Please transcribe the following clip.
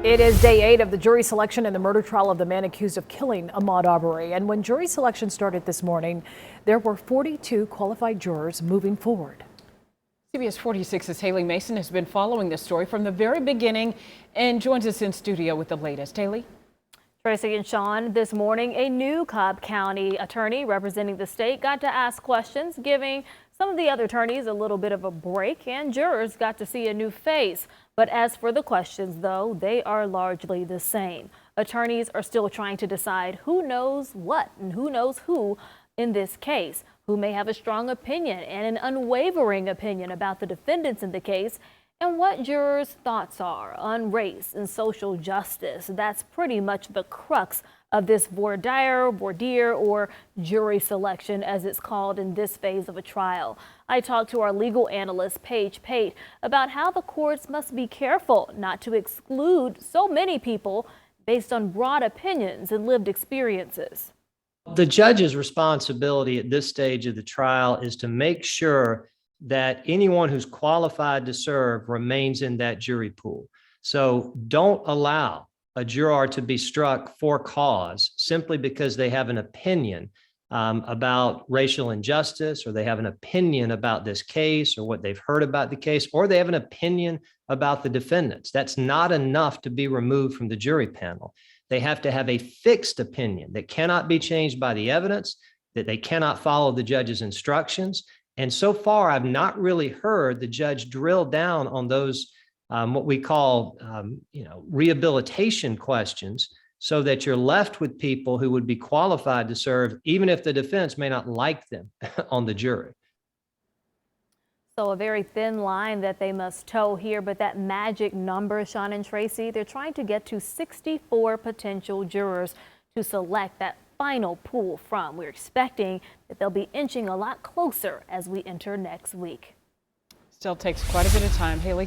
It is day 8 of the jury selection in the murder trial of the man accused of killing Armaud Arbery. And when jury selection started this morning, there were 42 qualified jurors moving forward. CBS 46's Haley Mason has been following this story from the very beginning and joins us in studio with the latest. Haley? Tracy and Sean, this morning, a new Cobb County attorney representing the state got to ask questions, giving some of the other attorneys a little bit of a break, and jurors got to see a new face. But as for the questions, though, they are largely the same. Attorneys are still trying to decide who knows what and who knows who in this case, who may have a strong opinion and an unwavering opinion about the defendants in the case, and what jurors' thoughts are on race and social justice. That's pretty much the crux of this voir dire, or jury selection, as it's called in this phase of a trial. I talked to our legal analyst, Paige Pate, about how the courts must be careful not to exclude so many people based on broad opinions and lived experiences. The judge's responsibility at this stage of the trial is to make sure that anyone who's qualified to serve remains in that jury pool. So don't allow a juror to be struck for cause simply because they have an opinion about racial injustice, or they have an opinion about this case, or what they've heard about the case, or they have an opinion about the defendants. That's not enough to be removed from the jury panel. They have to have a fixed opinion that cannot be changed by the evidence, that they cannot follow the judge's instructions. And so far, I've not really heard the judge drill down on those what we call, rehabilitation questions, so that you're left with people who would be qualified to serve, even if the defense may not like them on the jury. So a very thin line that they must toe here, but that magic number, Sean and Tracy, they're trying to get to 64 potential jurors to select that final pool from. We're expecting that they'll be inching a lot closer as we enter next week. Still takes quite a bit of time. Haley?